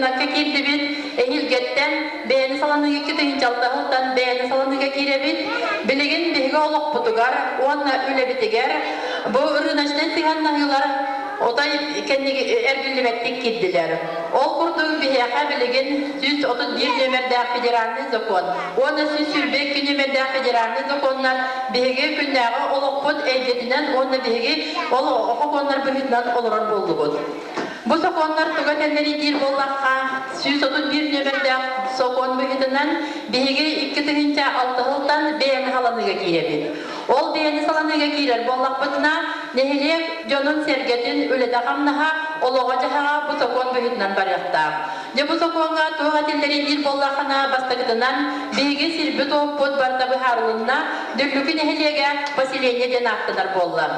Sırnak'a kirdibit, ehilgetten beğeni salanıga kitihicaltahıltan beğeni salanıga kirebit, biligin bihiga oluq butugar, onna üle bitiger, bu ırınaştan tiğannahılar otay kendi ergillimettik kiddiler. Ol kurduğu bihiga biligin 131 nömerdağ federalni zakon, ona 121 nömerdağ federalni zakonlar bihiga kündağı oluq bud eydetinden onna bihiga olu okonlar bihidden oluran boldu bud. Bu sokonlar tügatenleri değil bollakka 131 nömerdağ sokon bihidden bihiga 2 tıhınca 6 hıldan beğeni halanıga girebit. Ol beğeni salanıga girer bollak bıdına nehilek jonun sergetin öyle dağamnaha oloğacaha bu sokon bihidden barıqta. Bu sokonga tügatenleri değil bollakana bastakıdınan bihiga sirbit o pod barda biharılığına döllükü nehilege basilenya den aktılar bollam.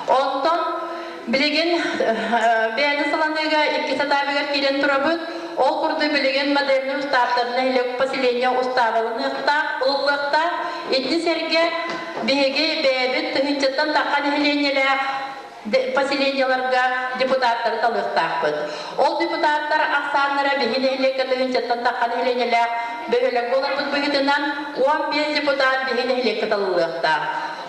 Ondan Biligin beğeni salanıga 2 satabigar kiren turabıt, ol kurdu biligin moderni ustalarına hilek pasilenya ustavalınıqta, uluqlıqta, etni serge bihege beğebit tıhınçattan taqan hilenyeler pasilenyalarga deputatları talıqtaqbıt. Ol deputatlar aksanlara bihine hilek tıhınçattan taqan hilenyeler böhelek olarbıt bihitinden 15 deputat bihine hilek talıqta.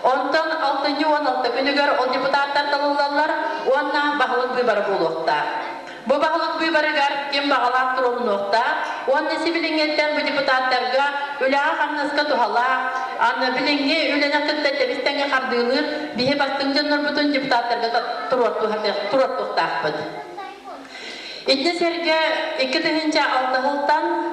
Ondan 6-16 günüger o deputatlar talılarlar, ona bağlılık büybarı buluqta. Bu bağlılık büybarıgar kim bağlaq turunuqta, onun sibilingetten bu deputatlarga ülağa hamnaska tuhala, anna bilinge ülene kıttette bistenge kardığılır, bihe bastıncanlar bütün deputatlarga turottuqtaqbıd. İtni serge 2-6 hıldan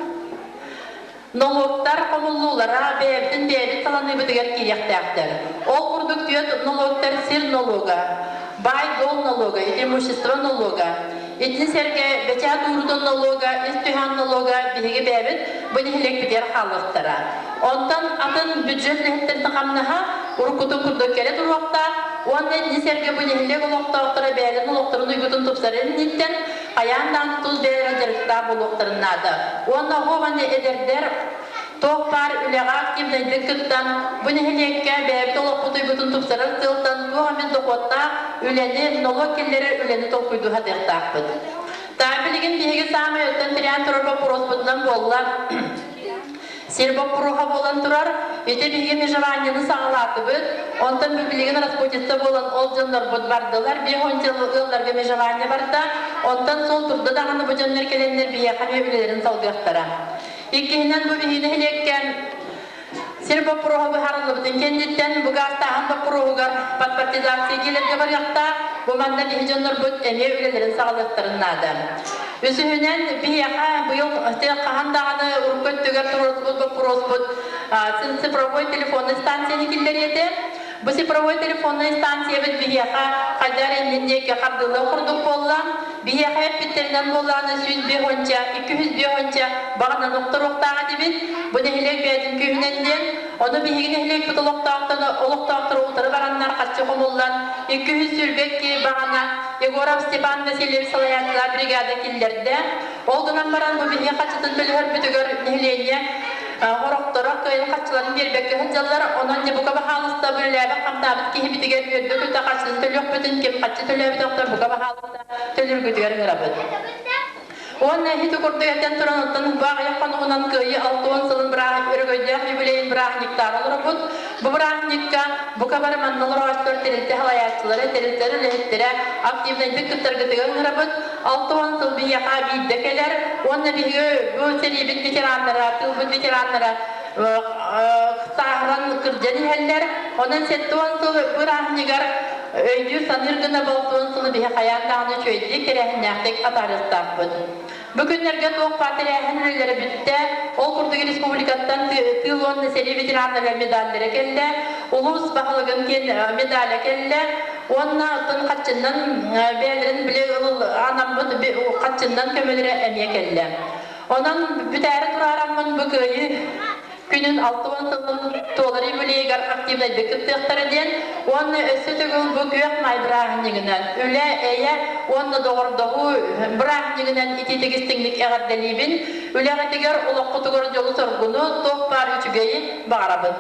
nologlar komullulara beyabdin salanı bitiger kiriyaqtaqtar. O kurduk diyot nologlar sir nologa, bay dol nologa, imущество nologa. İtni serge beça durudon nologa, istühan nologa bihigi beyabit bunu hilek biter halıqtara. Ondan atın büdjet lehitlerini qamnaha urkutu kurduk kere durvaqta, onun niserge bunu hilek oloqtaqtara beyabit noloqtarını ügütün tupsarın nitten ayandan tuz beyabit jarıqta buluqtarınnadı. Onda hovanı ederder tohpar üleğe aktivlendik kıttan bunu hilekke beyabit oloqtutu bütün tupsarın tıltan bu hamen doqotta üleni nolog kelleri üleni topuydu hadiqtaqbıd. Tabiligin bihigi sami ötten tiriyan turba prospuddan bollar Serba puruha bolan turar, ete bihigi mejavanyını sağlatıbıd, ondan bibiligin rasputitsa bolan olcanlar bud bardılar, bir honcalı ıllar ve mejavanya barda, ondan sol turda dağını bu canlar kelenler bihe kame ülelerin salgıqtara. İkkihinden bu bihini hilekken Serba puruha biharılıbıdın kenditten bu gastağın da puruhugar patpartizasiya gelerge var yaqta, bu manda bihi canlar bud eme ülelerin sağlıqtarınnadı. Üsühünen biyaha bu yıl qahan dağını urköttüger turosbud bu kurosbud sıfıravoy telefonu stansiyani killer edi. Bu sıfıravoy telefonu stansiya bit biyaha qadar endindeki qardılığı kurduk bollan. Biyaha hep bitterinden bollanı 100 honca, 200 honca bağına nokta roktağı dibit. Bu nehilek beyazın köyünenden onu bihigine hilek bit oluqtağıtır ultarı bağanlar qatçı komullan 200 sürbek ki bağına Yegorov Stepan Vasilyev Salayatlar brigada killerde. Oldunan baran bu bihi qaçıtın bölühör bütügör nehileyne Horoktora köyün qaçıların berbekli hıcallar onun ne bu kaba halısta bölülebi qamtabıt ki bitiger gördü kütte qaçıtın tölüq bütün kim qaçı tölülebi doktor bu kaba halısta tölür gütüger ngırabıd. Onun hiti kurdu eten turanıtın bağı yapan onan köyü 6-10 sılın bırağın örgöydüğü yübileyin bırağın niktar olur bud. Bu bırağın nikka bu kabar mannalar ağaçlar terilti halayatçıları teriltleri lehitlere aktivlendik kıttar gıtıgın ngırabıd. 6-10 sıl bir yaka biydekeler. Onun bu seribit veteranlara, tılbıt veteranlara sahran kırcanı heller. Onun 7-10 sıl bırağın nigar öydü sanırgına baltuğun sılı bir hayatlarını çöydü, kerehinlerdik atarıstaqbıd. Bugünlerge Toq Partiyahan ülleri bitti, ol kurduğu Respublikattan tıl 10 neseli veteranlara medallere kelle, ulus bağlığın medale kelle, onna ıtın qaçından beylerin bile anamın qaçından kömelere emye kelle. Onun büteri turaramın bu köyü günün 6-10 sılın toğları böleygar aktivlaydı kıttıqtara den, onu ösü tügül bu gök may bırağın yiginen. Öyle eye, onu doğurduğu bırağın yiginen iti tegistinlik eğer delibin, öyle getiger ulu kutugur yolu sorgunu, Toq bar üçügeyi bağırabın.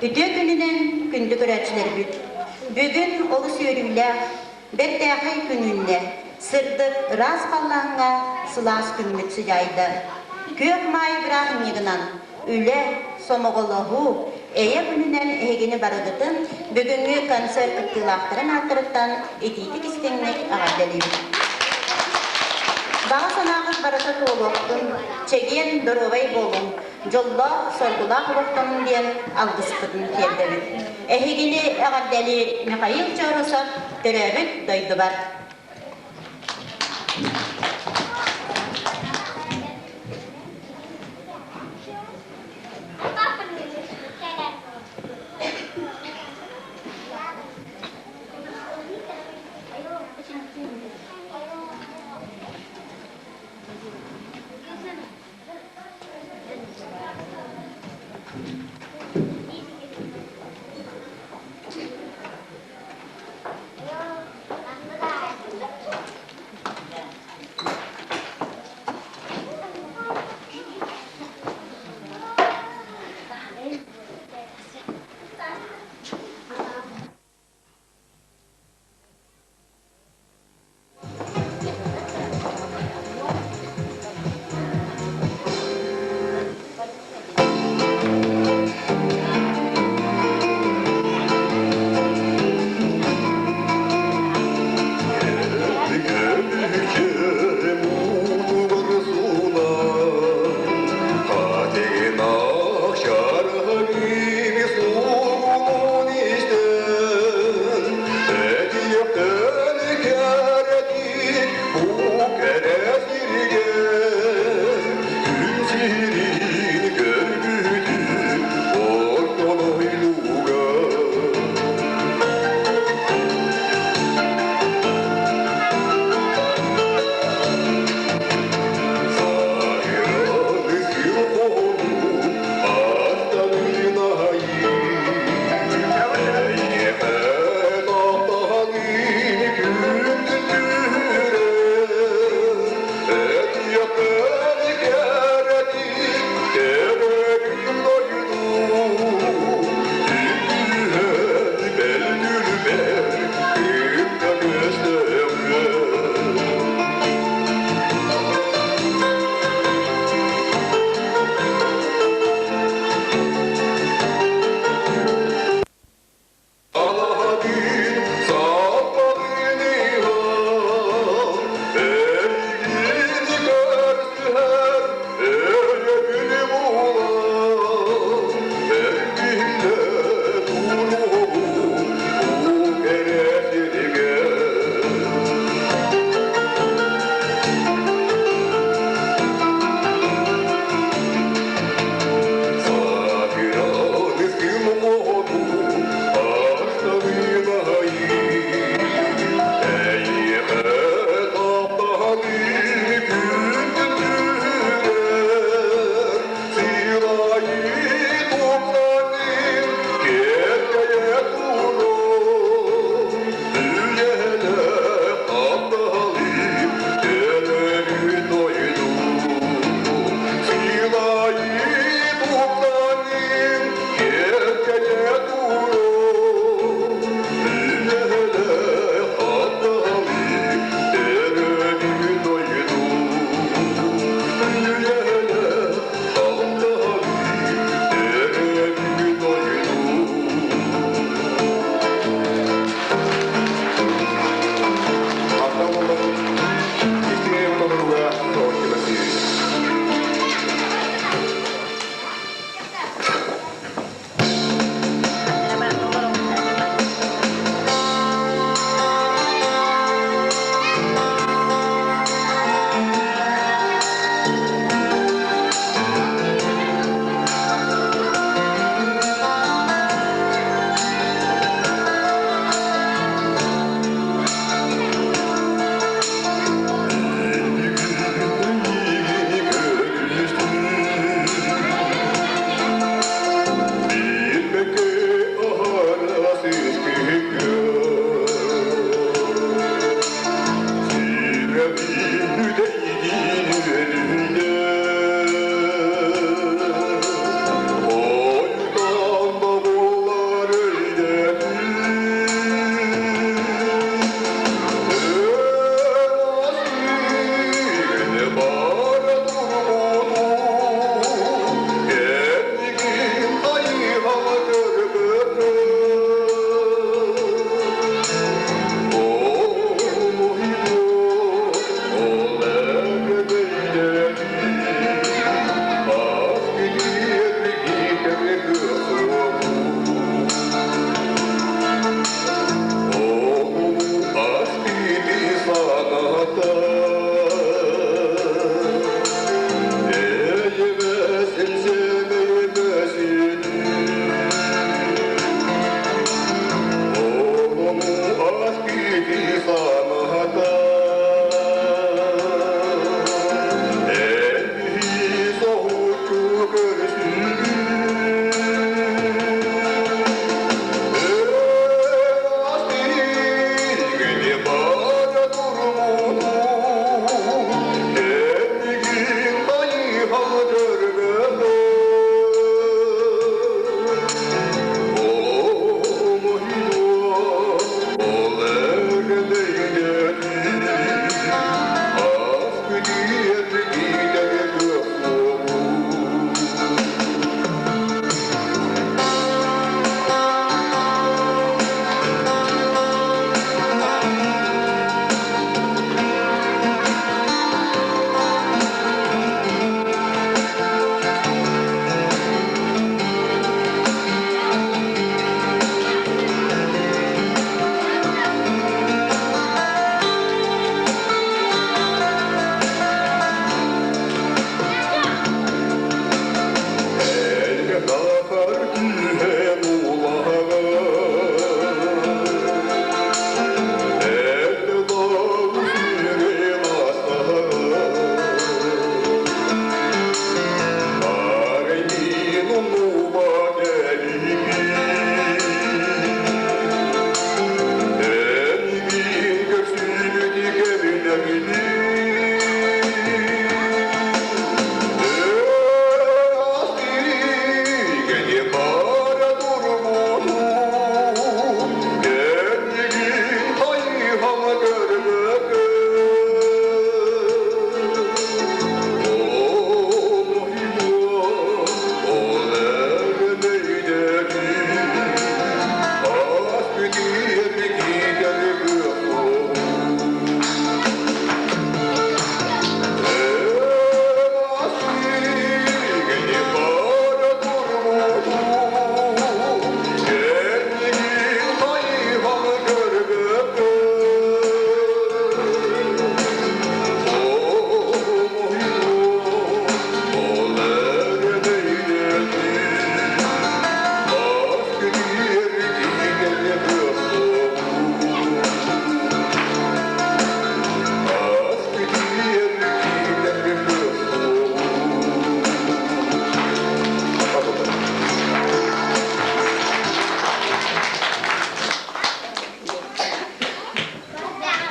Gök önünden kündük öğrencilerimiz. Bugün olu söylüyle bir dahi gününde sırdık raz kallanğa sılas günlük sıcaydı. Kök may İbrahim yığınan üle somoğuluğu eye gününden egini baradıdın bugünkü konser kıttılaktırın altırıktan etitik istenmek ağırdeliyim. Bağa sanağız barasa toğluqtun, çegiyen dorovay bolun, jolla sorgulaq boqtun diyen algıspıdın terdevi. Ehigini ağardeli Mikhail Çorosov töröbüt doydu var.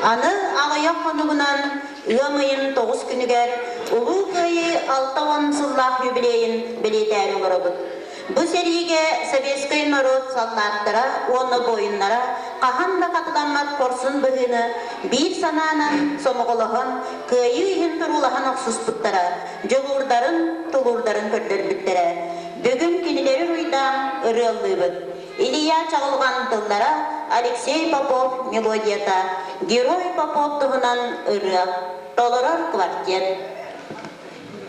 Аны алаяк конугунан ымыйын 9 күнүгер улуу кайы 6 сыллах юбилейин билетер олоробут. Бу сериге советский народ саллаттара, оны бойыннара, қаханда қатыламат корсын бігіні, бір сананан сомоголохон, кайы үйін турулахан оксус буттара, жолурдарын, тулурдарын көрдер биттера. Бүгін кинилери руйдан ырылды бут. Илья чағылған тыллара Алексей Попов мелодията, Герой Попов тұғынан ырық, толырар квартет.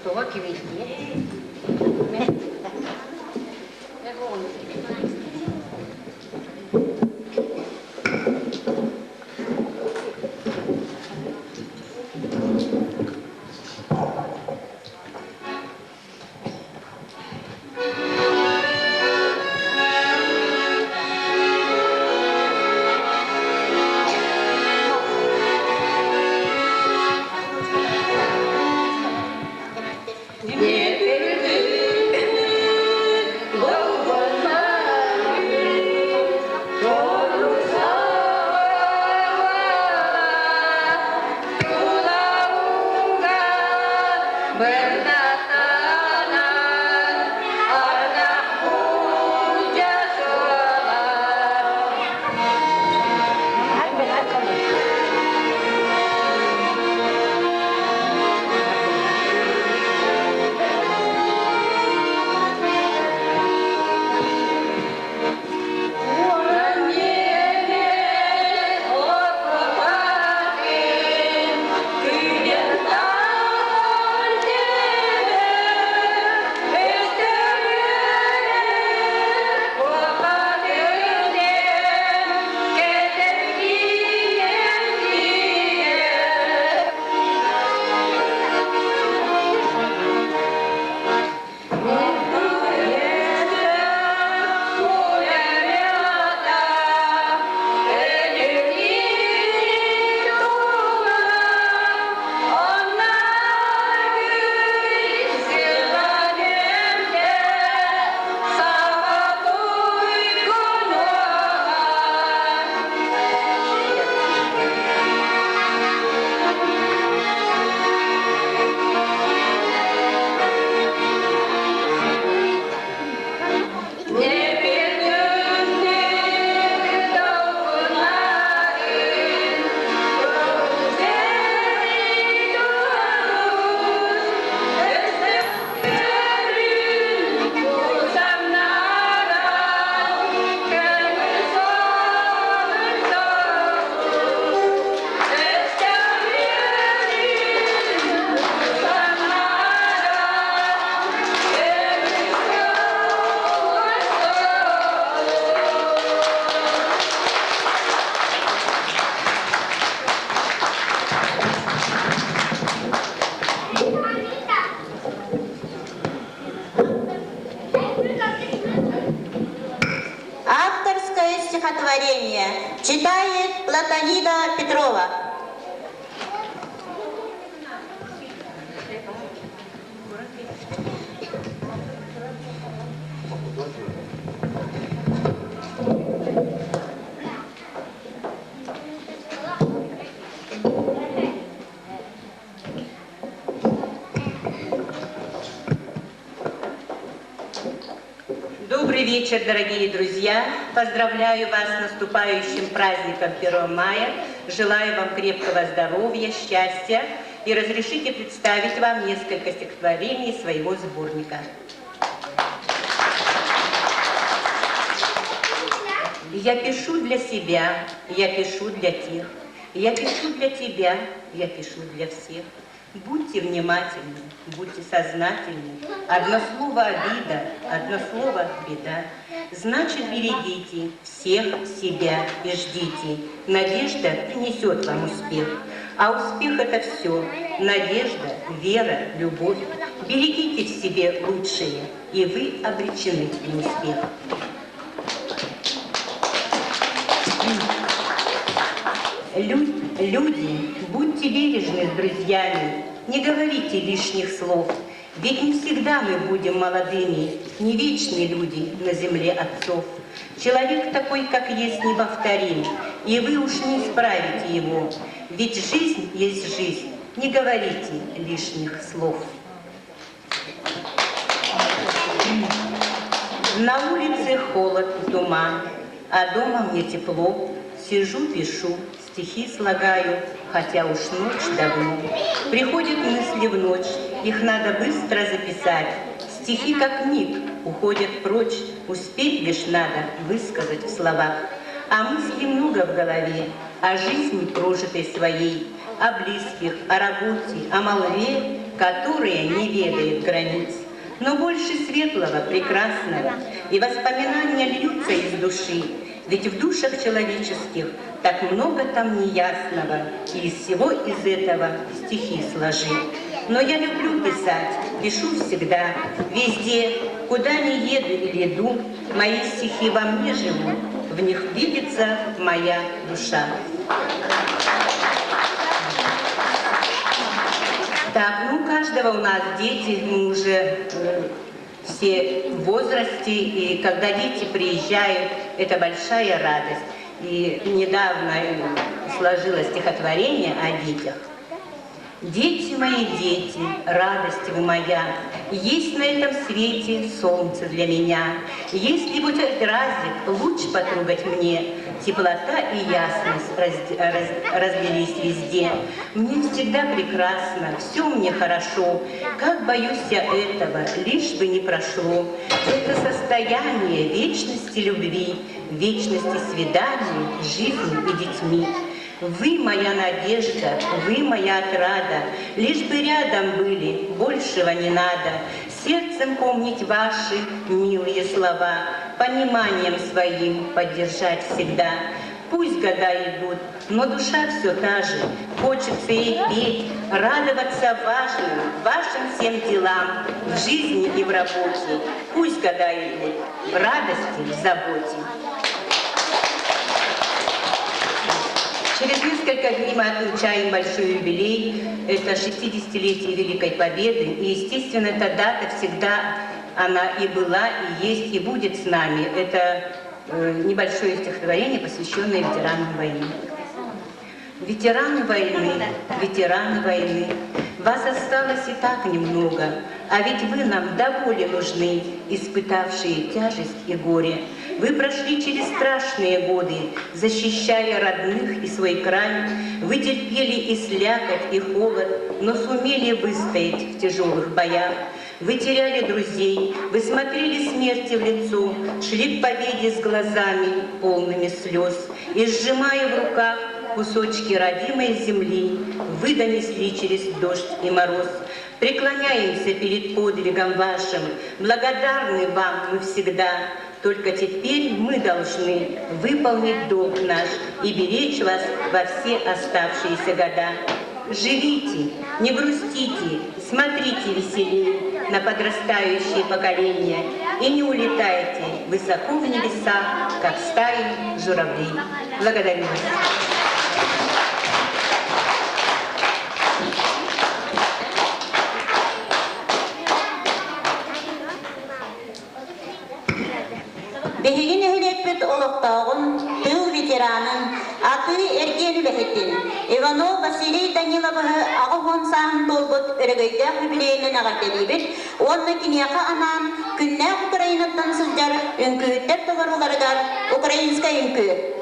Туға кевейді. Читает Платонида Петрова. Добрый вечер, дорогие друзья! Поздравляю вас с наступающим праздником 1 мая. Желаю вам крепкого здоровья, счастья и разрешите представить вам несколько стихотворений своего сборника. Я пишу для себя, я пишу для тех, я пишу для тебя, я пишу для всех. Будьте внимательны, будьте сознательны. Одно слово обида, одно слово беда. Значит, берегите всех себя и ждите. Надежда принесет вам успех. А успех — это все. Надежда, вера, любовь. Берегите в себе лучшее, и вы обречены на успех. Люди, будьте бережны с друзьями, не говорите лишних слов, ведь не всегда мы будем молодыми, не вечные люди на земле отцов. Человек такой, как есть, неповторим, и вы уж не исправите его. Ведь жизнь есть жизнь, не говорите лишних слов. На улице холод, туман, а дома мне тепло. Сижу, пишу, стихи слагаю, хотя уж ночь давно. Приходят мысли в ночь, их надо быстро записать. Стихи, как миг, уходят прочь, успеть лишь надо высказать в словах. А мыслей много в голове, о жизни прожитой своей, о близких, о работе, о молве, которая не ведает границ. Но больше светлого, прекрасного, и воспоминания льются из души, ведь в душах человеческих так много там неясного, и из всего из этого стихи сложи. Но я люблю писать, пишу всегда, везде, куда ни еду или иду, мои стихи во мне живут, в них видится моя душа. Так, ну, у каждого у нас дети, мы уже все в возрасте, и когда дети приезжают, это большая радость. И недавно сложилось стихотворение о детях. Дети мои, дети, радость вы моя, есть на этом свете солнце для меня. Если хоть разик луч потрогать мне, теплота и ясность разлились везде. Мне всегда прекрасно, все мне хорошо, как боюсь я этого, лишь бы не прошло. Это состояние вечности любви, вечности свиданий, жизни и детьми. Вы моя надежда, вы моя отрада, лишь бы рядом были, большего не надо. Сердцем помнить ваши милые слова, пониманием своим поддержать всегда. Пусть года идут, но душа все та же, хочется ей петь, радоваться вашим всем делам, в жизни и в работе. Пусть года идут, в радости, в заботе. Через несколько дней мы отмечаем большой юбилей, это 60-летие Великой Победы, и, естественно, эта дата всегда, она и была, и есть, и будет с нами. Это небольшое стихотворение, посвященное ветеранам войны. Ветераны войны, вас осталось и так немного, а ведь вы нам до боли нужны, испытавшие тяжесть и горе. Вы прошли через страшные годы, защищая родных и свой край. Вы терпели и слякоть, и холод, но сумели выстоять в тяжелых боях. Вы теряли друзей, вы смотрели смерти в лицо, шли к победе с глазами, полными слез, и, сжимая в руках кусочки родимой земли, вы донесли через дождь и мороз. Преклоняемся перед подвигом вашим, благодарны вам мы всегда. Только теперь мы должны выполнить долг наш и беречь вас во все оставшиеся года. Живите, не грустите, смотрите веселее на подрастающее поколение и не улетайте высоко в небеса, как стаи журавлей. Благодарю вас. Бехигин ehletbet oloqtağın, tığ veteranın, atı ergen ülehetin, Ivanov Vasiliy Danilov'ı ağıhon sahın dolbut örgöydağ hübileyinden ağardelibet, onunla kiniyaka anam, künnağ Ukrayna'dan sılcar, ünküyütter tovarılarıgar, Ukrayinska ünkü.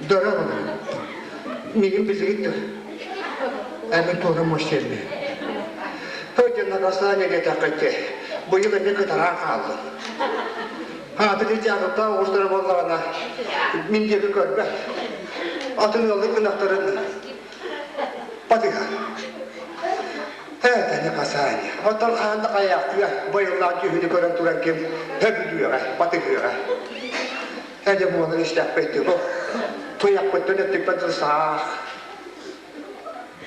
Дорогой, мигин безгит. Эми тоже мощельный. Хоть на рассане где-то хотя, было мне катара халда. А ты тягота устро боллана. Минде көрбе. Атын олды кынактарын. Патыга. Это не касание. Оттан ханда каяктыга байыллан жүхүнү көрөн туран кем хөбүдүгө, патыгыга. Эде буны иштеп кетти. Тояк көттөн өттүк патырсаа.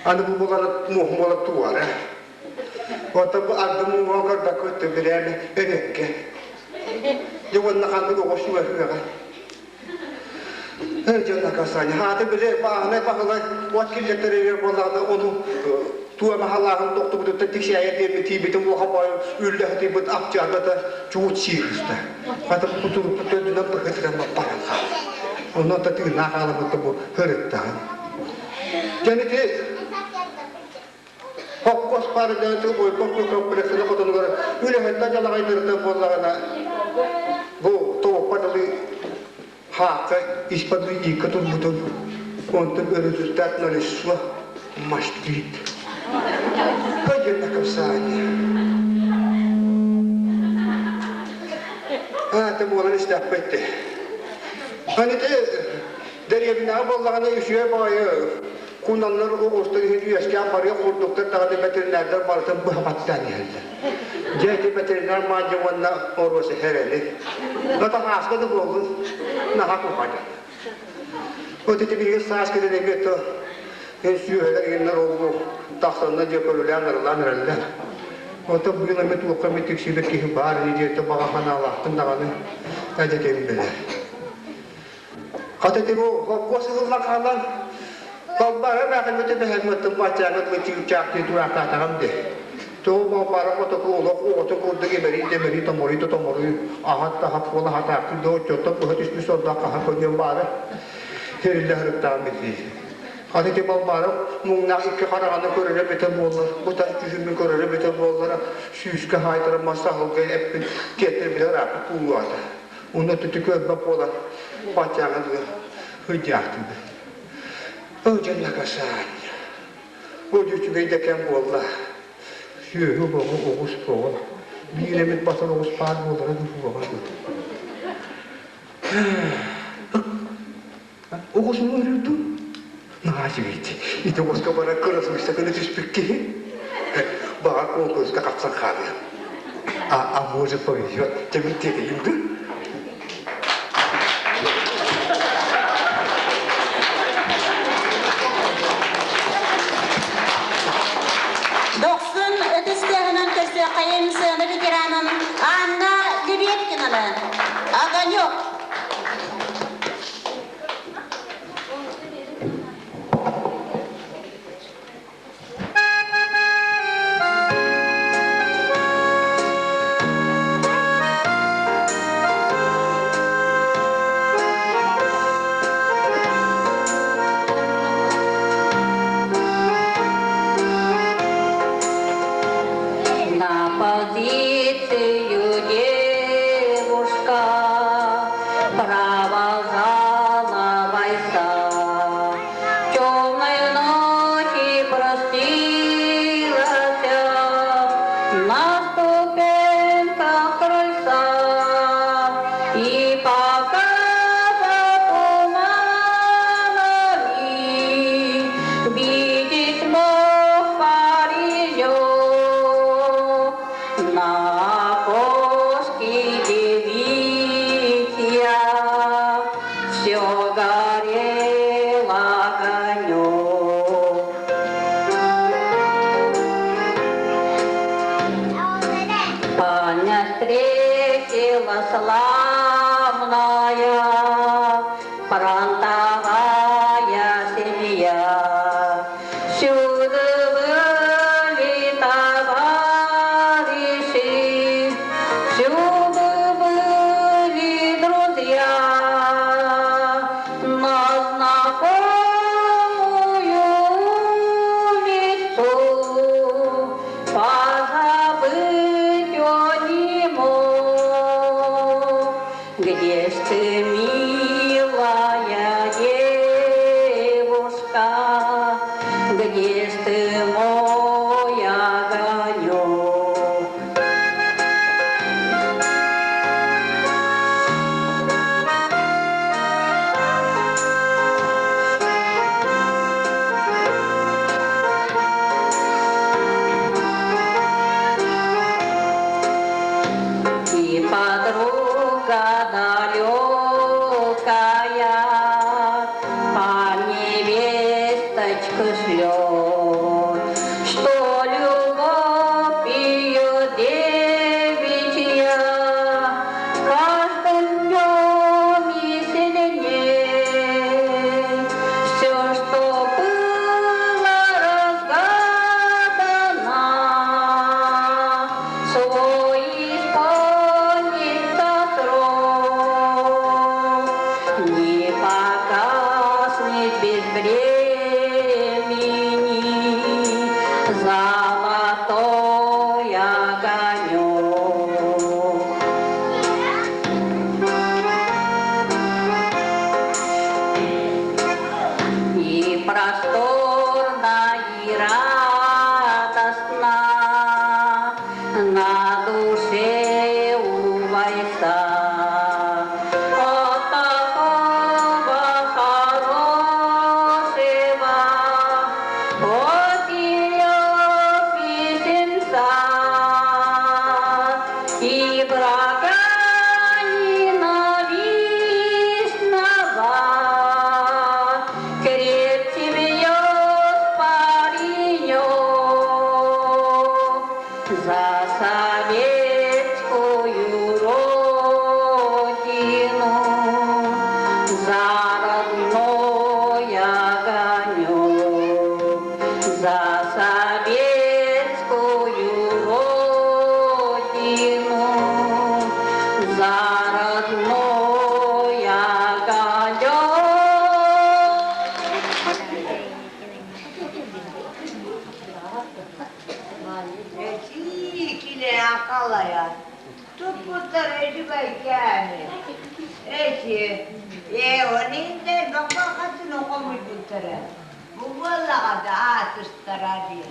Аны бу болар мохмолуп туара. Ота бу агдымы могор да көттү биреме эрекке. Жогон наканды гошуга хыга. Эжена касание. Хаты биле багына багылай вакиллектерге боларды ону туа махаллахын тоқтубуды текшая деп тибитин бу хабай үлле тибит акчагата чуучиста. Хаты кутуруп көтөдүнөн быхытыран баранга. Оны та тиги нахалыбы бу хырыттан. Жанети Хоккос парыдан ту бой бокку комплексіне котонгор үле хатта жалагайдырды боллагана. Бу топ падалы хакы испады икатун бутун. Онты результат налисва мастрит. Пойдем на касание. Ты можешь так пойти. Они те деревня боллагана ише бая. Кунанлар оостын хидияскан бария курдуктар тагы ветеринардар бартын бахаттан ялды. Жайты ветеринар мажаванна оросы херели. Ната хаскады болду, наха купады. Өтети бирге саскады дегетто, сүйелер еннер олу тахтанна жекөлүлән ырлан. Ота бүгін әмет уққа метексибет кейі бар, едеті бағахан Аллахтың дағаны әдекем біле. Қатетегі қосы ғылға қалан, Балбары мәхәмәте бәхәмәттің бачаңы түйіп чақты туақатағам де. Тоғы балбары қотықы олық оғыты көрді емері томоры ағат тағап қолы хатақты доғы чоттап бұғыт үспі сонда қаға көнген бары. Терілі ғырыптағым бетті. Қатете балбары мұңнақ икі қарағаны көрері бетен болыр, бұтас жүзімін көрері бетен болыр, сүйіскі хайтыры масағылғы әппін кетір білер ақы туғады. Оны түті көрбап болар, бачаңы ғыдяқтыды. Öğrenme kasanya. Bu cücüğüde kem bolla. Şöyle bu oğuz boğul. Bir yemet basar oğuz par bollara boğul. Oğuz mu öğrendin? Nasıl bitti? İşte oğuz kabara kırılmışsa kını tüspükki. Bağa konkurska kapsan kalıyor. Amorze koyuyor. Cemil dedeyimdi. Кайымсыны ветераным Анна Лебедкинаны. Огонек. Всюду были друзья, но времени золотой огонек. И просторно, и радостно на душе у войска. От такого хорошего, от ее песенца и врага ненавистного крепче бьет паренек за советскую родину, за родной огонек, за советскую родину, за родной огонек. Kile akalaya. Tuputtaraydı belki. Eki. Onun de bakakatın okumur tuttara. Bu vallaha da atıştara diye.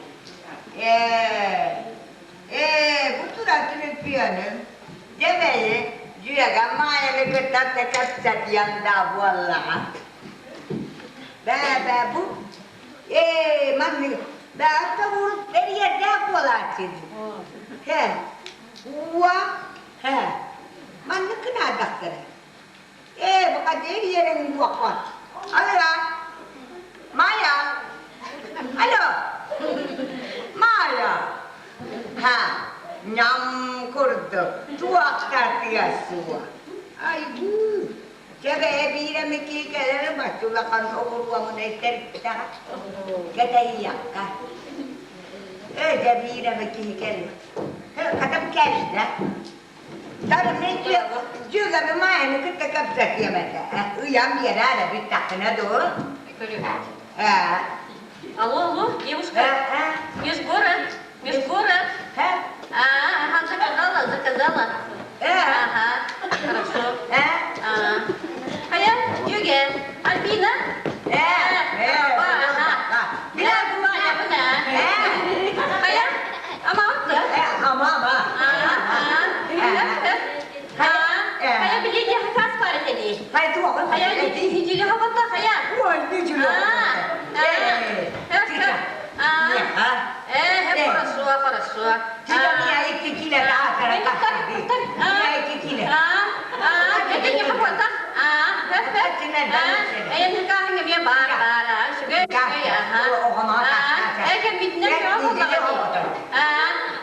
Bu turatını piyanım. Demeli. Cüyaga mayalı kıtatta kapsat yanda vallaha. Bu. Manni. Ben de vurup nereye ne yapıyorlar? He. He. Man ne kadar daktere. Bu kadar yerin bu akvat. Alo. Maya. Alo. Maya. Ha. Nyam kurdu. Tuakta tiyasua. Ay bu. Cebe bire meki kelere başulakan okuru amuneter kita. Kita iyakka. Cebire meki kelere. Kadam kelde. Tabii ne diyor? Juga memang kita kapsak ya mereka. Uyam dia ada di takna do. Алло, алло, девушка, из город, из город. Ага, заказала. Ага, хорошо. Ая, Юге, Альбина. Bilang gimana benar? Aya, ama da. Ama. Aya bilgi hakas var dedi. Hayır tu apa? Aya hijili havada aya. Wah, ni juga. Хорошо. Jika ni ayat kecil dah akan kasih. Ni ayat kecil. Jadi ni havada. Aya nikah ni dia bara. Sudah ya. Kan bitne havada.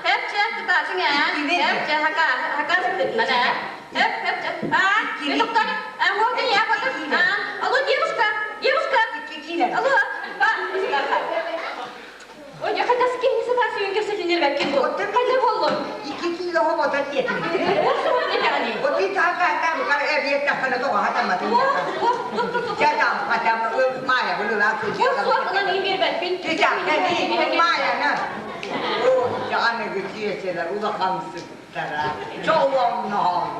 Hep cek kita singa. Hep cek hakas mana? Hep. Ini dokter. Mau ni apa tu? Alô, девушка. Kecil. Alô. O ya hakas kini seperti yang kita sendiri belki bu. Hadi oğlum. İki kilo havada diye. Olsun ne yani? O bir tane kalau evliya takana tu hata mati. Jadam kata Maya belum aku. Olsun lan iyi bir belki. Tidak, jadi Maya nah. Oh, jangan negeri selar udah kamsi tara. Jauh noh.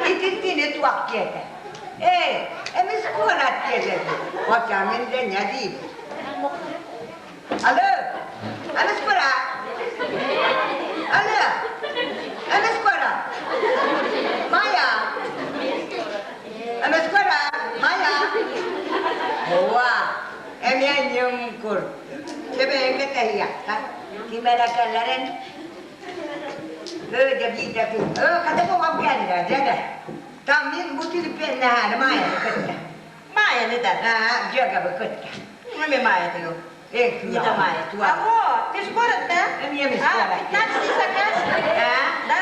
Itu tu waktu. Emis kuat dia. Macam ni jadi. Halo. Anas para. Halo. Anas para. Maya. Anas para. Maya. Wah. Emnya nyungkur. Coba yang kita lihat, gimana kalian? Jadi. Kata kau makan dah, jadi. Kami butuh pernah ada Maya bekerja. Maya ni dah. Jaga bekerja. Mana Maya tu? Kita Maya tua. Abo, tis borat dah. Ini yang sekolah. Nanti saja. Dah.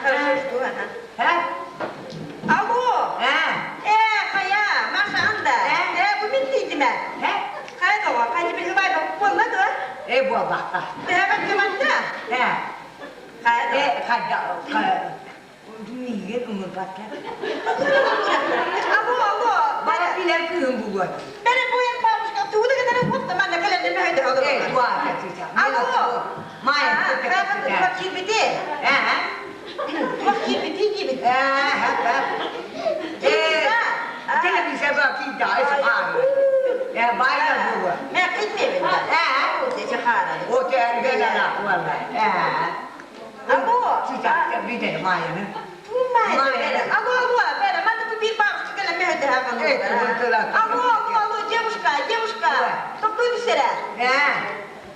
Kalau itu. Abo. Kaya, masa anda. Bu minti di mana? Kaya tu, kaya pilih baik. Buat mana? Buat apa? Hebat ke mana? Kaya. Kada. Dunia umur baca. Abo. Baca pilihan ke buat. Beri buat bagus de olur. dua edeceğim. Alo. Maya, Bak gibi. Bak gibi. televizyon bakayım da esmağım. Bayram bu. Ben gitmeyeyim ben. O da çıkardı. O terbiyeler vallahi. Alo. Sıcak bir de Maya'nın. Alo. Bera, manda bir bak çıkalım ben de hemen. Evet, kurtular. Alo, девушка. Toplayın dışarı.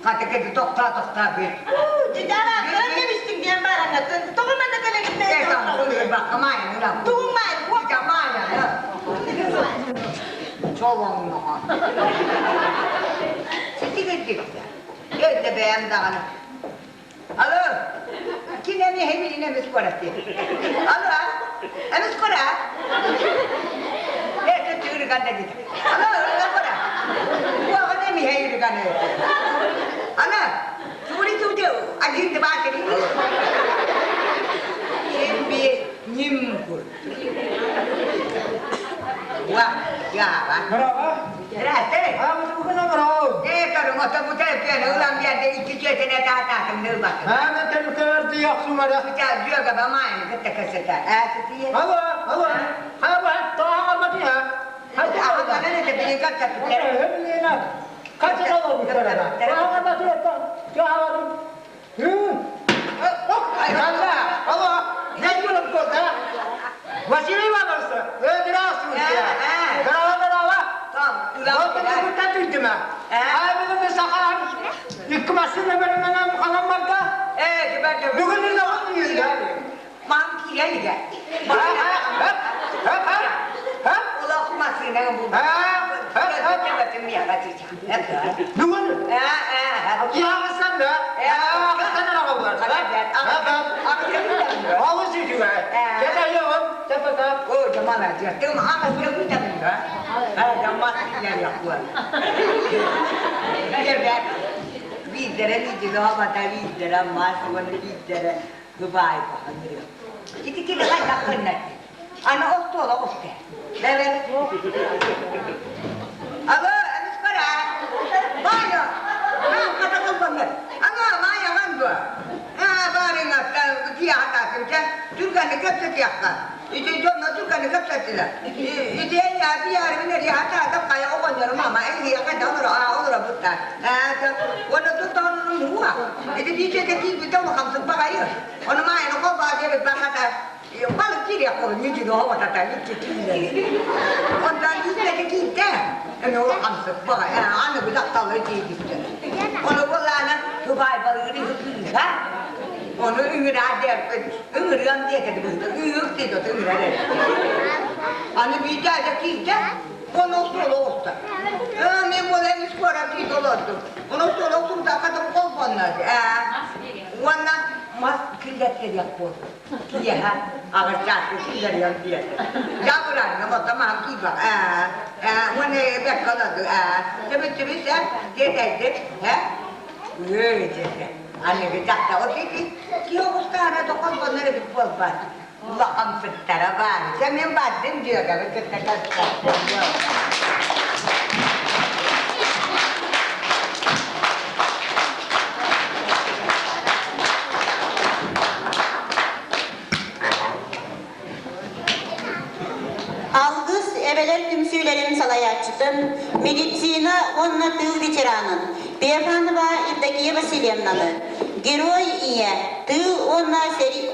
Kata kedi tokta bir. Cidara, ben demiştim diye bana. Tokumanda kale gitmeye Tamam, bak Maya'nın lafı. Tuğmay, Sıcak Maya'nın. Çoğunluğu. Sizi gittik. Evde beğen dağını. Alo. Kine mi hemine mi skorati? Alo. Emis kora. Ne tüyürü kanda git. Alo, ne kora? Bu akane mi heyürü kanda git. Alo. Suri tuğdu. Acil de bakeri. Şimdi nimkur. Wah, ya bak. Merhaba. Terate. Abi bugün ne var? Kalau motor putar pian ulang biar dia ikut cerita tata kena bak. Ben de temizler diyorsun var ya. Kita juga bermain kita kesetan. Setia. Halo. Hayır, daha mı ya? Hadi Apa mana ni tapi kat kat. Hemine. Kaç olur bu kadar? Daha mı diyor? Ya havadım. Allah. Ne diyorsun burada? Vasile var orası. Biraz ya. Bravo. Tom, ulang Bakın bu tatlıcı mı? Abi de sakar. Yıkmasını benim kalan var da. kepada Bugün ne zaman yiyoruz abi? mangki ya juga. Ha? Ulang masih dengan bu. Kita temia kat situ. Bugün? Ya sen de. Sen de ne var? Vallahi sürüyor. Geliyorum. Cepata. Oh, zaman aja. Tu mahal tu kita enggak. Zaman yang lakukan. Videre ni juga apa tadi videre masuk videre Dubai pahamnya. Kita kan tak kenal. Anak waktu lah waktu. Level. Aba, habis pada. Maya. Kata kau benar. Aba, Maya kan dua. Barang apa dia atas kerja. Juga dekat setiap kan. Itu jodoh juga dekat setiap. Itu yang biar benar dia atas tak kayak orang jalan mama. Ini akan orang buta. Wala tu tahun nunggu. Itu dia jadi kita makan sempat kaya. Orang main kau baca berkata. Kalau tidak aku ni juga awak tak tahu kita. Orang kita kita. Ini orang sempat kaya. Anak budak tahu kita. Orang bukan Dubai baru ni kita. Orang ingin ada, ingin dia kata begitu, ingin kita tu ingin ada. Anak bicara je kita, orang tolong kita. Ni boleh ni sekolah kita tu. Orang tolong tu tak kata kompon aja. Wana mas kilat dia pun. Dia agar jatuh kilat dia. Jangan nama tamam kita. Wana berkata tu. Cepat dia dah. Ane bercakap, kio ustara tu kan benar betul bat. Lakam fitaraban. Saya memang dim dia kan kita. Algız ebeler tümsüylerin salayaçıtın, meditsina onna tığ veteranın, Beyefendi var İbdakiye Vasilyevna'nı, Geroy iya, tığ onna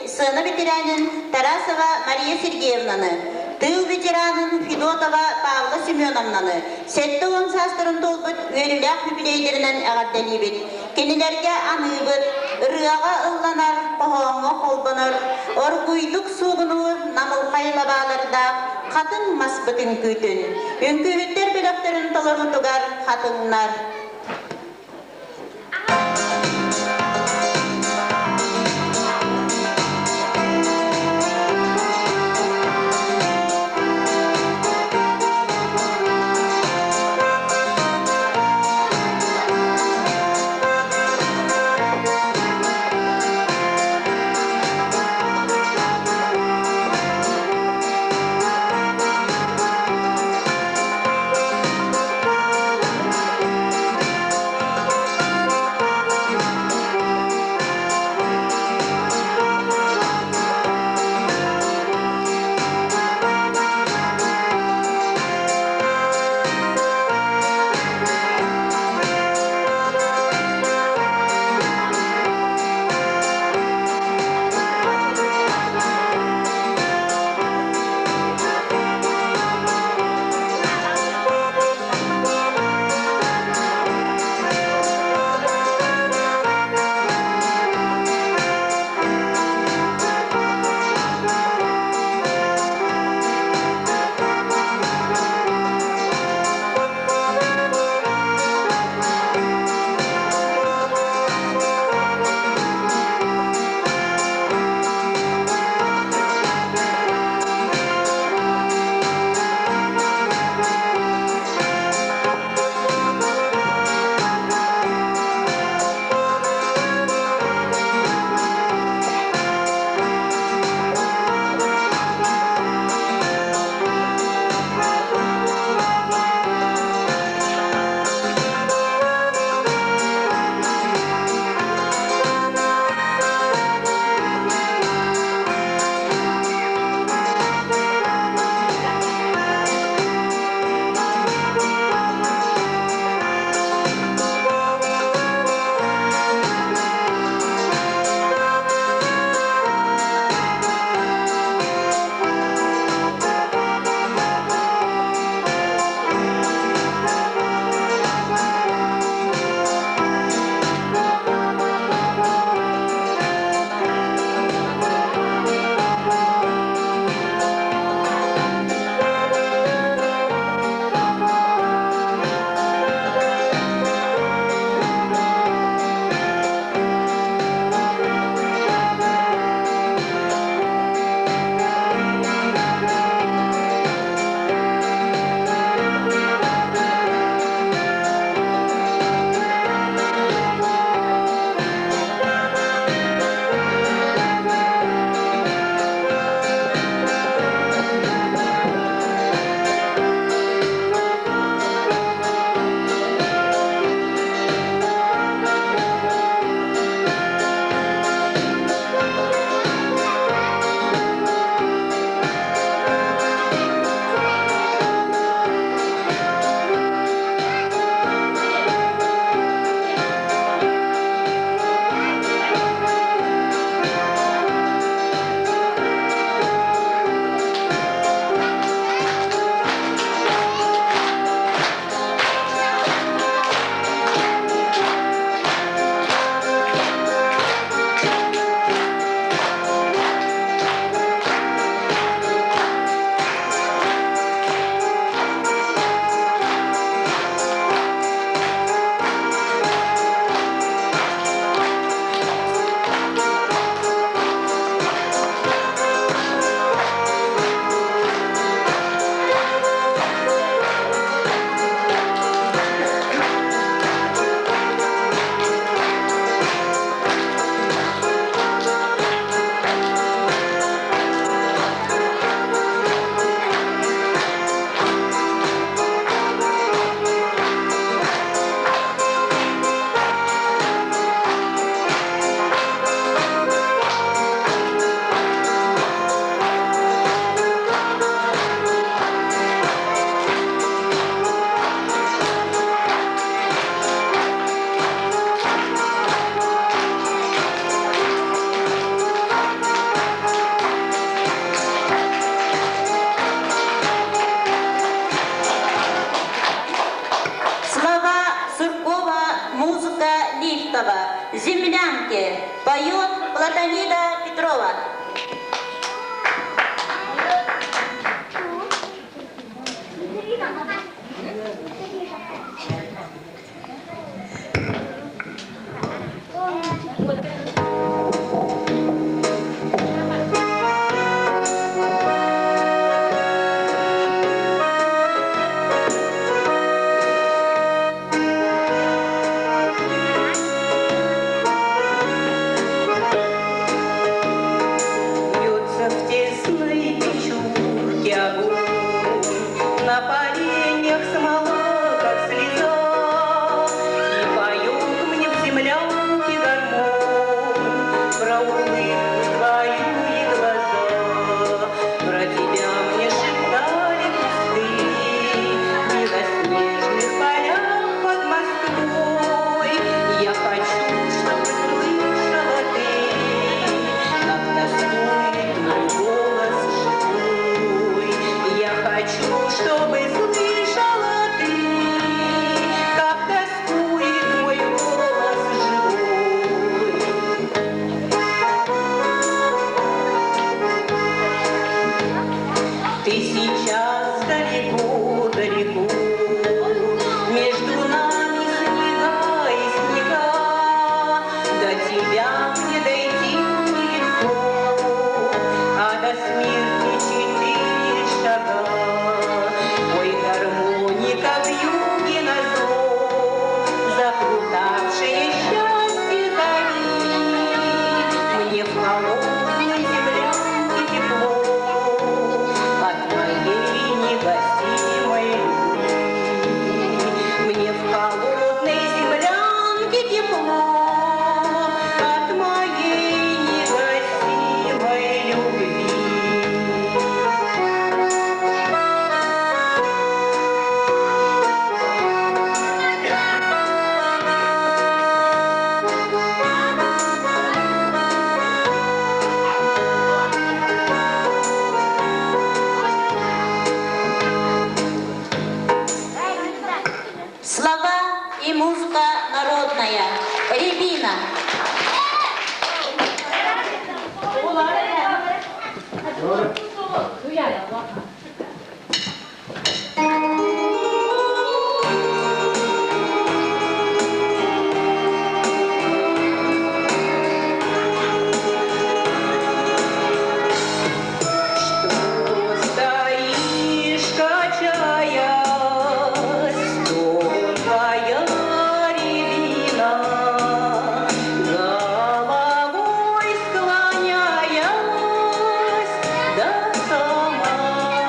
sığını bitirenin Tarasova Mariya Sergeyevna'nı, tığ veteranın Fidotova Pavla Semyonovna'nı, sette on sastırın dolbut ölülük hübileylerinden ağırdanibit, kenilerge anıbıt, ırığa ıllanar, pahoğuna kolbanır, orguyduk suğunu namıl kaylabalarda, katın masbıtın kütün, ünkühütter bilakların talarını tugar katınlar. Чехова «Землянки» поет Платонида Петрова. Бьется в тесной печурке огонь, на поленьях смола, как слеза, и поет мне в землянке гармонь про улыбку твою и глаза. Про тебя мне шептали кусты в белоснежных полях под Москвой. Я хочу, чтобы слышала ты, как тоскует мой голос живой. Я хочу, чтобы слышала ты, как тоскует мой голос живой. Ты сейчас далеко-далеко, между нами снега и снега, до тебя мне дойти нелегко, а до смерти 4 шага. Ой, гармоника вьюги на зов, заплутавшее счастье гори, мне в холодной землянке тепло от моей негасимой любви. Мне в холодной землянке тепло от моей негасимой любви. Слова и музыка народная. Рябина. Что стоишь, качаясь, тонкая рябина, головой склоняясь до самой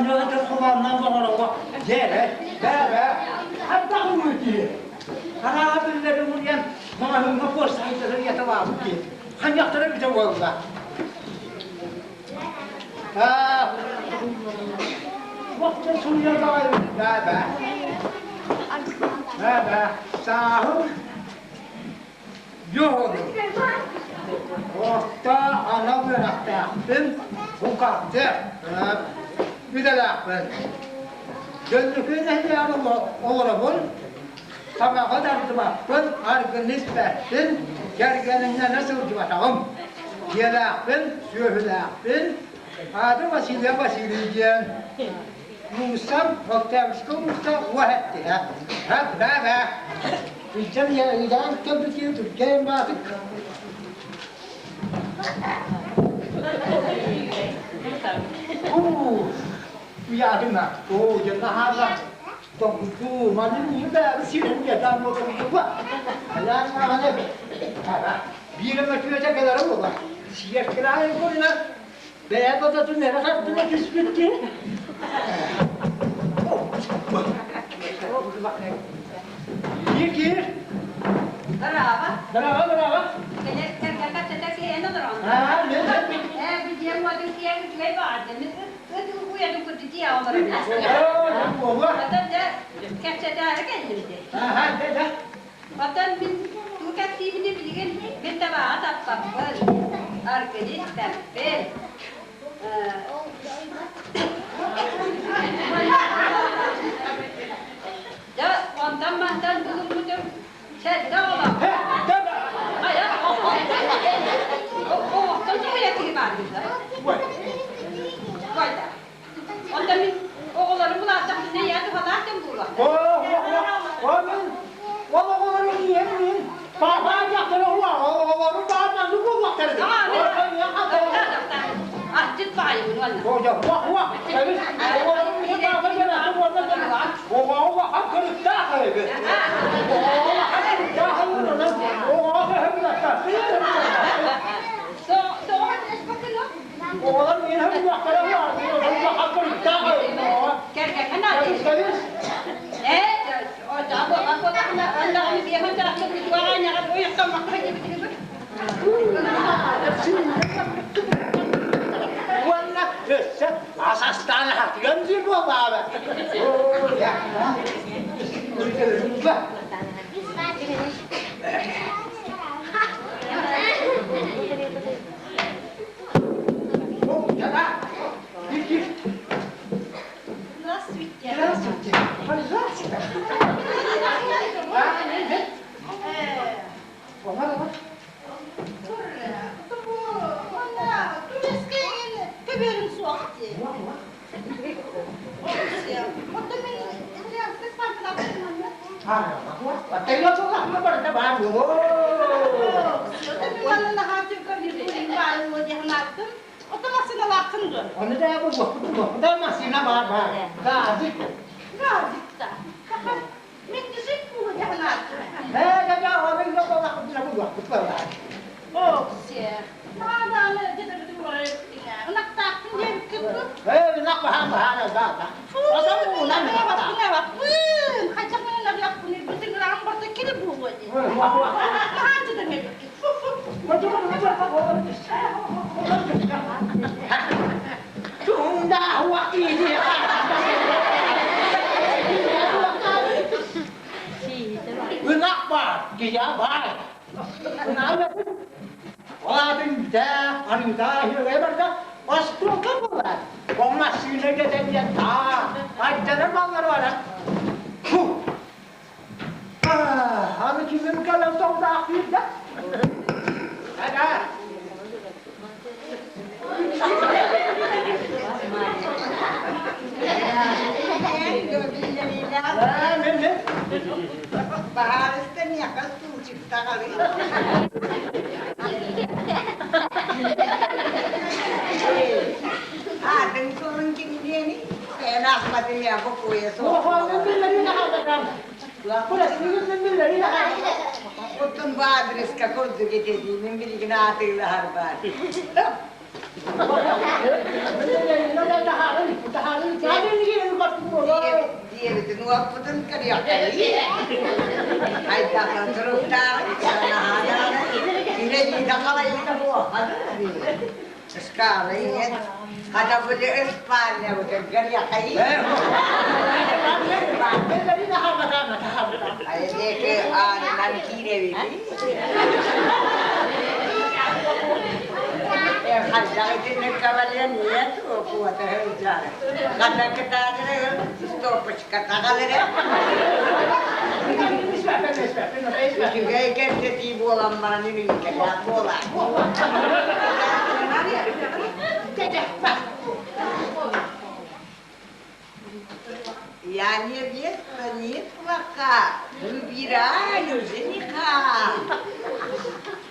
ne kadar kulağından bağırıyor. Gel be. Hatta umutlu. Ana birileri vuruyan bana hınga koşsaydı yatamam ki. Hanyaktara bir de valla. Ha. Vakti suya dair. Be. Sahur. Yok. Orta ana bıraktım. Bu kalktı. Bir de laktım. Gönlüküne yarım olur. Sabah kadar baktım. Argı nispettin. Gergelinle nasıl cıvatağım. Yelaktın, söhülaktın. Adı Vasilya. Musa, Oktavisko Musa, vahetti. Be. İçen yayıdan köpütüyor, Türkiye'ye bakıp. Yarına, cennaha Tunggu, mana ni dah sini dia dah mau tunggu. Alah, mana? Bila macam macam kalau orang buat, siap kerana pun nak. Bayar kau tu ni rasa tu nak speed ke? Kir. Berapa? Kerja cetak sih enak orang. Dia mau tu dia lebar, itu kuya tu kudu dia orang. Ada kerja dah kan jadi. Dah. Vatan tu kerja ini bikin minta bahat apa pun. Arkadaş tepel. Ya, ondan mahtan dulu şey dah olah. Ayah, tu ya kiriman gitu. Vay da. Ondan oğullarım bulaştım ne ya da halatım bulaştım. Oğullarım yemin. Baba yaktın oğullarım daha nasıl bulmak derdi? Cid bayı bunu valla. Wah. Terus oğullarım bir daha böyle oğullarım hakkını daha gibi. Oğlan yine bir bakara var. Allah hakkını daha Kerja kenal. O da bu anda bir hemen tarafta bir duvaranya kan o yaktan bakmaya gibi. Wallah, asas tanah ganzi bu abi. Oh ya. Tengok solah apa dah baru. Onu da yapı bu. Da masih na bar. Gazik. Jadi orang itu kalau aku tidak buat betul lah. Nak paham ada tak? Asal bulan ni apa? Tunda waktu ini. Kenapa? Dia baik. Kenapa? Orang dah, hari dah, lebar dah. Pas tu kapan? Kau masih lagi dia dah. Ajar mangar orang. Hari kita kalau tahu dah akhir dah. Ada. Baharisten yakas tu cipta kali. Adeng turun kini dia ni. Enak mati ni aku kue so. Membil lagi nak ada. Aku dah sini membil lagi nak ada. Utun badris ka kurdu gete di membil kena ati lahar bad. Diyelim uaptın kariya kayı. Ay takın turukta, sana yine bir dakalayı da bu. Sekarang ini ada boleh Espanya bukan kariya kayı. Ay dek anan kire bini. Hal itu nak kawalian ni tu kuat terus. Kata kita ada stop kata kalau juga ikan jadi bola mana ni kita bola. Ya ni plaka, bira yuzinika.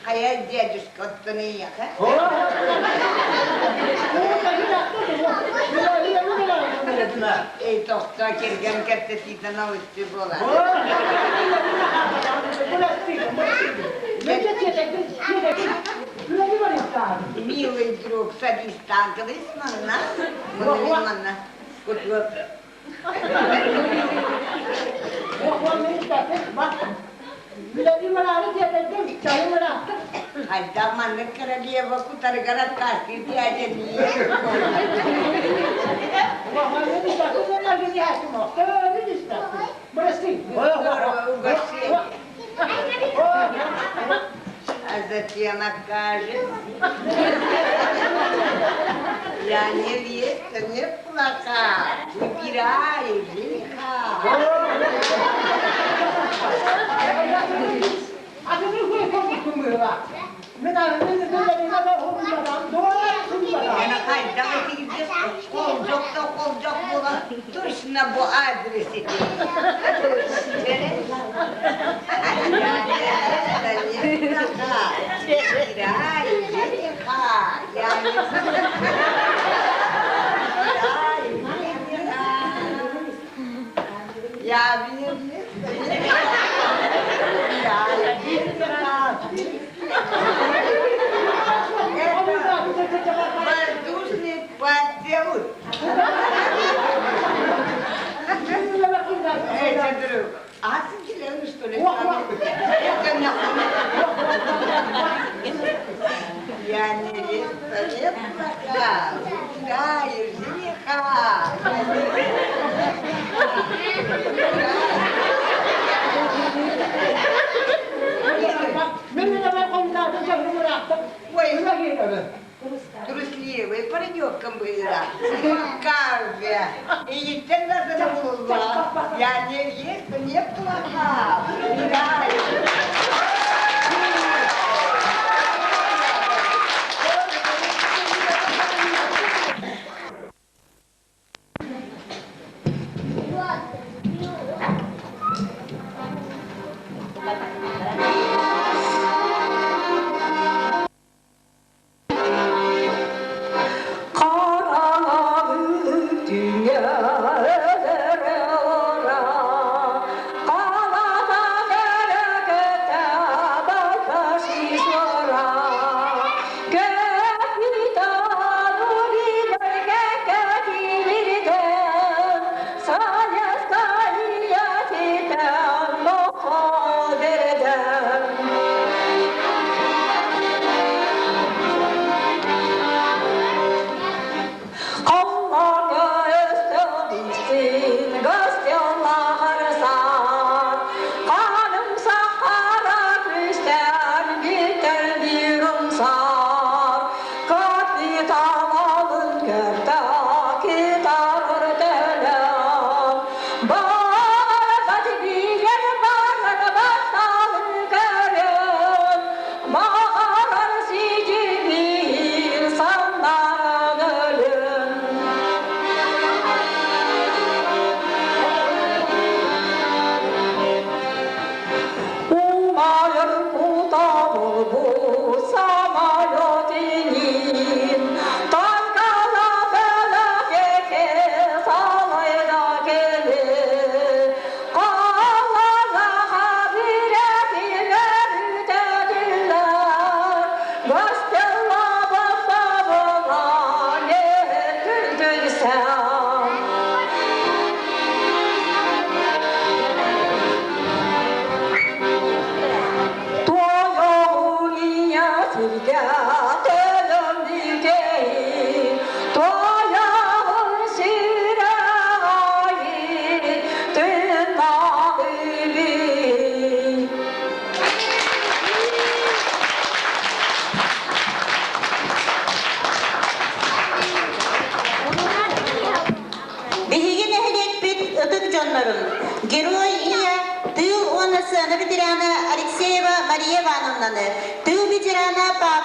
Kayak dia diskot ni ya kan? Doktor kirgen kette tita na utti bola. Mio intro sadista kades manna. Manna. Kutwa. Ada mana kira dia baku tergerak kasih dia aja dia. Ada tiada kasih. Ya ni lihat ternyata pelakar, birai, jika. Enak aja, kojok bola, terus nabo adres itu. Ya воздушный поцелуй. Это друг. А ты зеленый, что ли? Это нахуй. Я невеста, нет пока. Да, и жениха. Ой, трусливый, паренек была, макарвия, и тогда забыла, я невеста, не плоха, Dünya, kalada gerek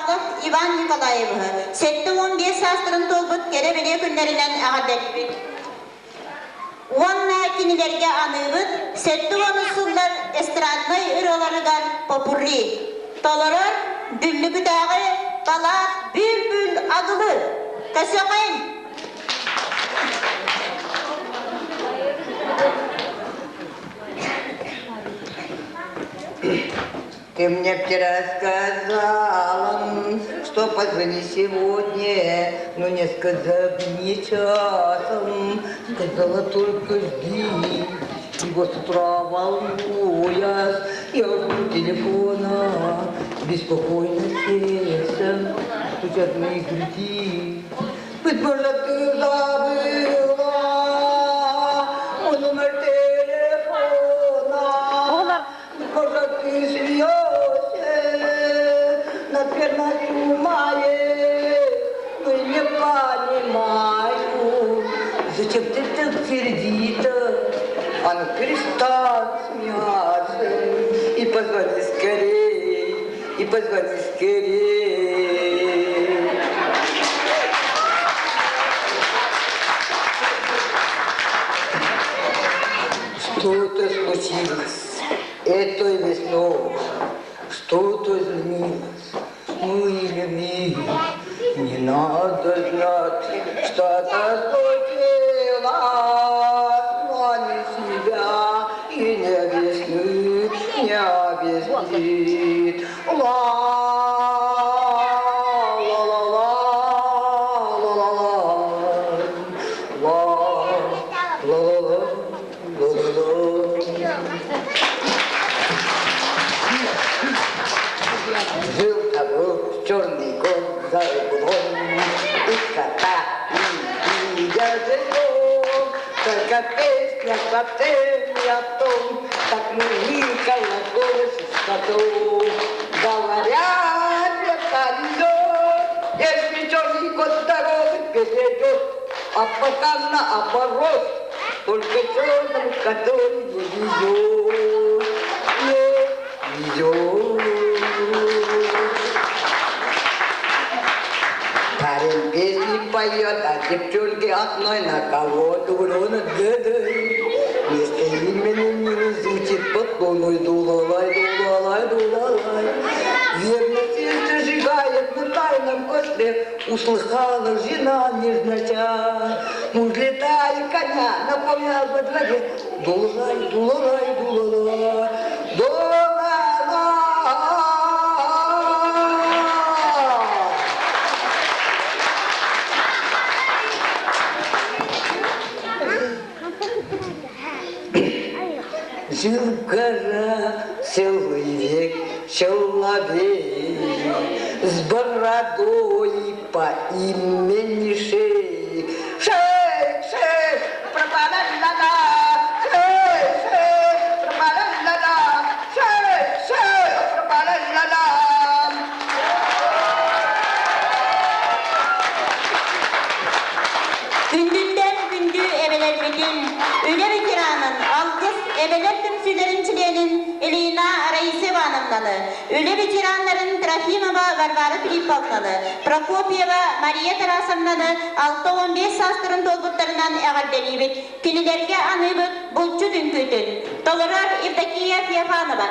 Павлов Иван Николаевы. Сетті 15 састырын толбут кері беле күнлерінен ағаделбет. Онна кинилерге аныбыт, сетті оны сылдар эстрадной ыроларыгар попурри. Толорор бүллүгü дағы бала бүл-бүл адылы. Көсөңен! Ты мне вчера сказала, что позвони сегодня, но не сказав ни часом, сказала только жди. И вот с утра волнуясь, я жду телефона, беспокойно сердце стучат мои груди. Быть может, ты забыла мой номер телефона, может, ты смеешься над верностью моей, но я не понимаю, зачем ты так сердита. А ну перестань смеяться и позвони скорее, и позвони скорее. Что-то случилось этой весной, что-то изменилось в моей любви. Не надо знать, что-то случилось, но не себя и не объяснит, не объяснит. Жил того черный кот за углом, и кота, и я живем. Только песня о том, как мы колоколось с котом. Говорят, это льет, если черный кот дорогу перейдет, а пока наоборот, только черному коту не везет, не везет. Парень песни поет, а девчонки одной на кого-то уронят гадай. Вместо имени мило звучит под луной дулалай, дулалай, дулалай. Верность зажигает на тайном костле, услыхала жена нежначай. Муж летает коня, напоминал во дворе, дулалай, дулалай, дулалай, дулалай. Жил в горах целый век человек с бородой по имени Шейх. Шейх, шейх, пропала-ла-ла, шейх, шейх, пропала-ла-ла, шейх, шейх, пропала-ла-ла. Gündünden gündü evelermedin, öyle veteranın, algıs eveler tümsülerinçilerinin Elina Raiseva'nınlalı, öyle veteranların Trofimova Varvara Filipovnalı, Prokopyeva Mariya Tarasovnalı 6-15 sastırın dolgutlarından eğerdeliybet, kinilerge anıbıt bulçu dünkütün, Tolorar Evdakiya Fiyafanova.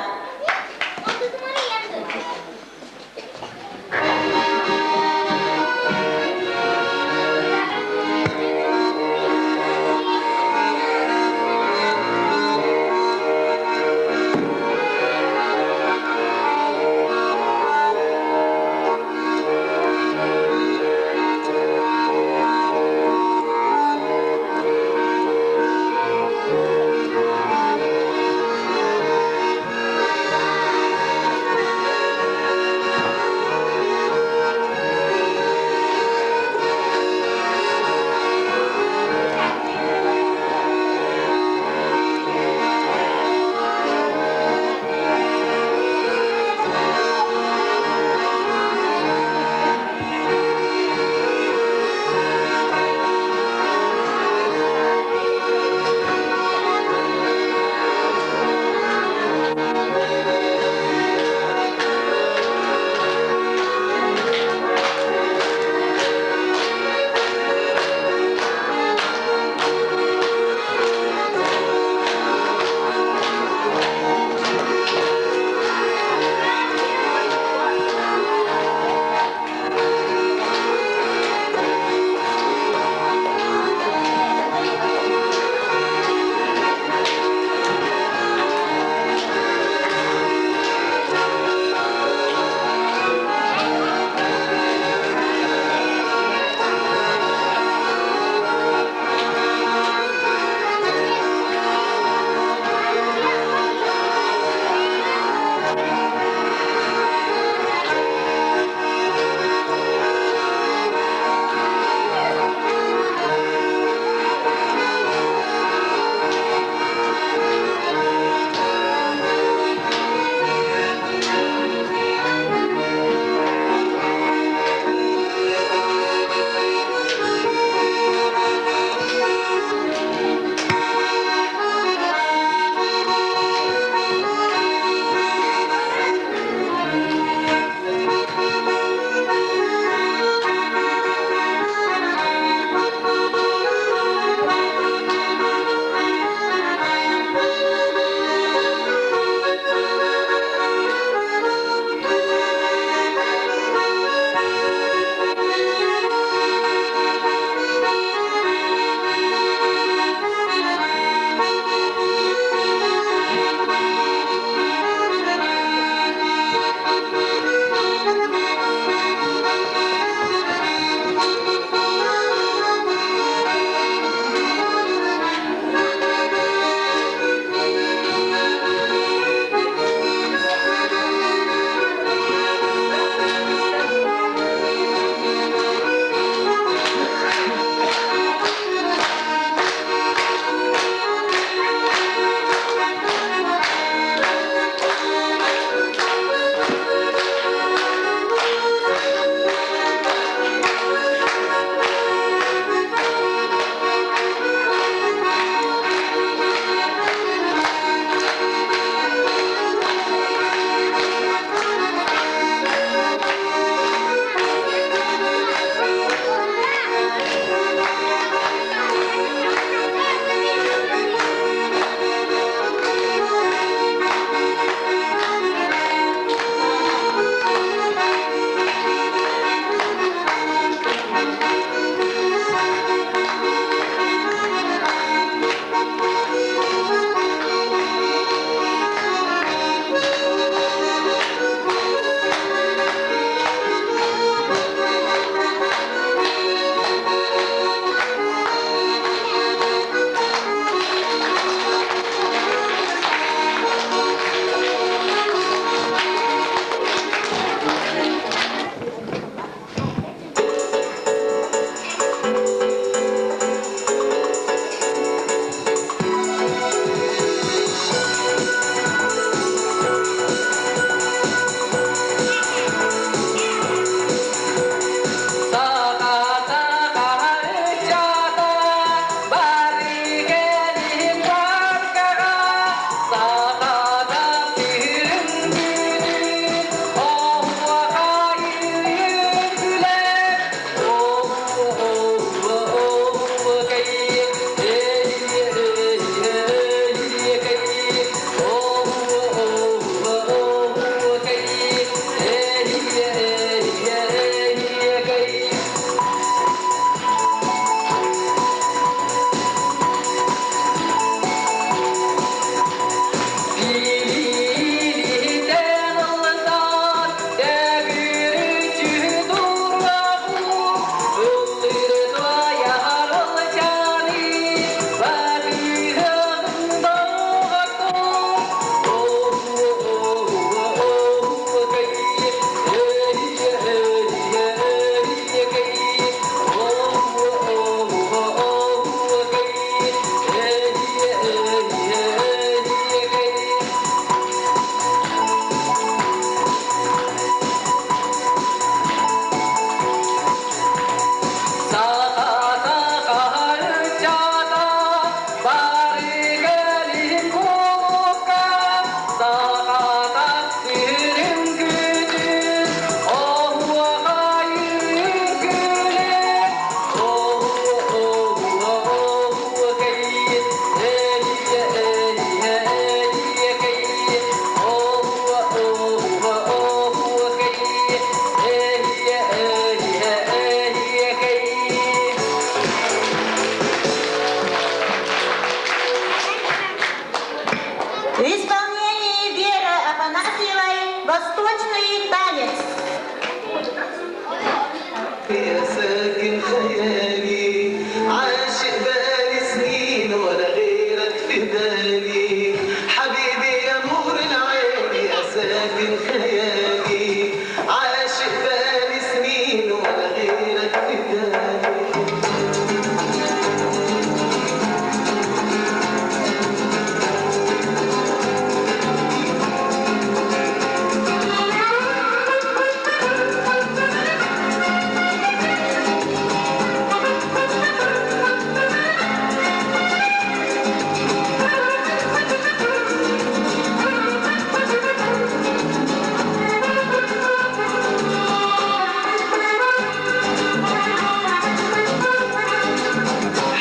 يا ساكن خيالي عاشق بالي سنين ولا غيرك في بالي حبيبي يا نور العين يا ساكن خيالي عاشق بالي سنين ولا غيرك في بالي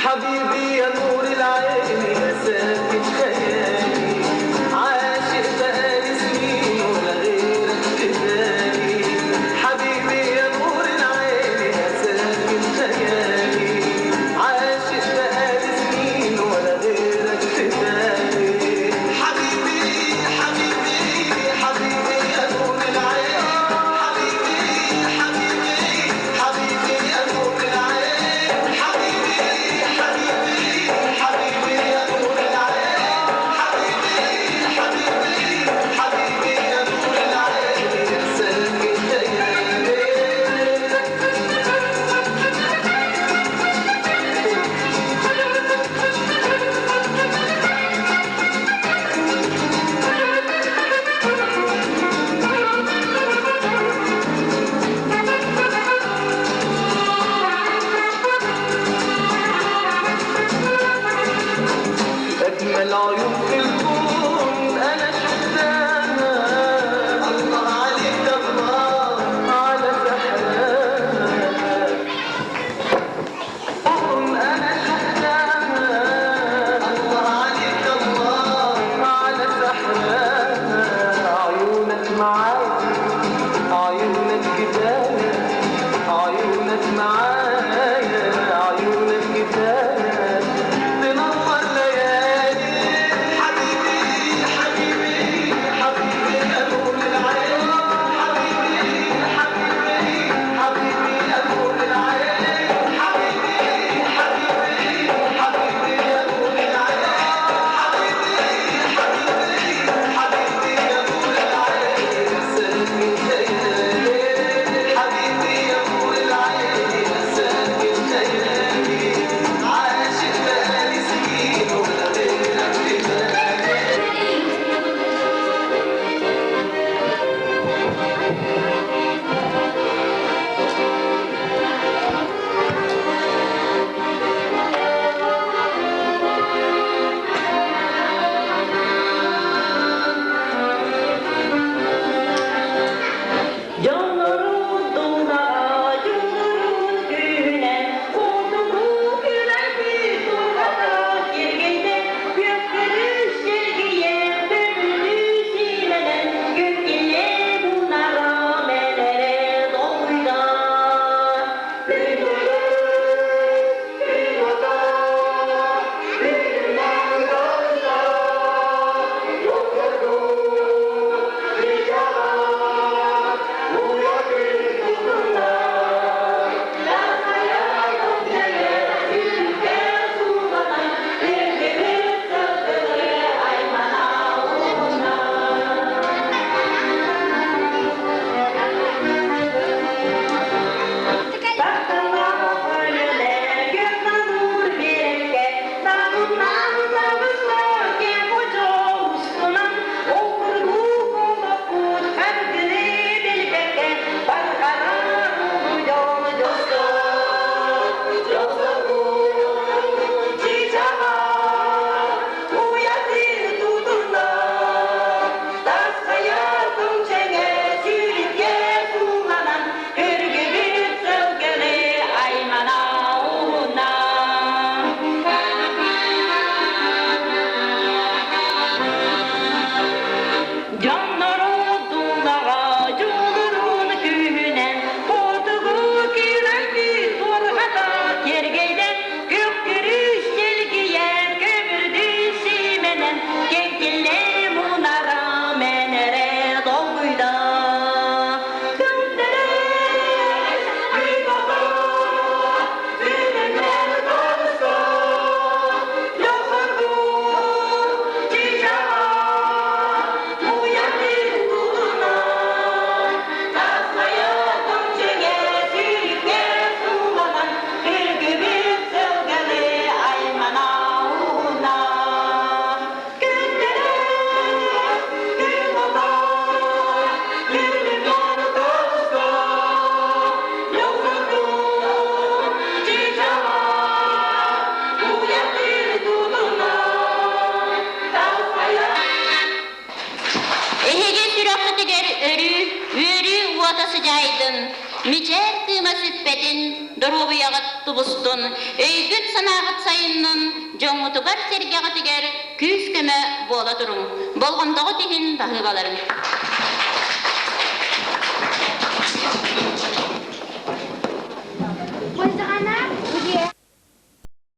حبيبي يا نور العين يا ساكن خيالي عاشق بقالي سنين ولا غيرك في بالي حبيبي يا نور العين يا ساكن خيالي عاشق بقالي سنين ولا غيرك في بالي حبيبي حبيبي حبيبي يا نور العين حبيبي حبيبي حبيبي يا نور العين حبيبي حبيبي يا نور العين حبيبي حبيبي يا نور العين يا ساكن خيالي أجمل عيون في الكون أنا شفتها الله عليك الله على سحرها أنا شفتها الله عليك الله على سحرها عيونك معايا عيونك كفاية عيونك معايا عيونك كفاية تنور ليالي حبيبي حبيبي حبيبي يا نور العين حبيبي حبيبي حبيبي يا نور العين حبيبي حبيبي حبيبي يا نور العين حبيبي حبيبي يا نور العين يا ساكن خيالي حبيبي يا نور العين يا Өрü uatası caydın, miçer tığma süppetin, dorobuyağıt tubustun, öygüt sanağıt sayının, joңutugar sergağıtıgar, küs köme bola durun. Bolğandağı tihin dahi baların.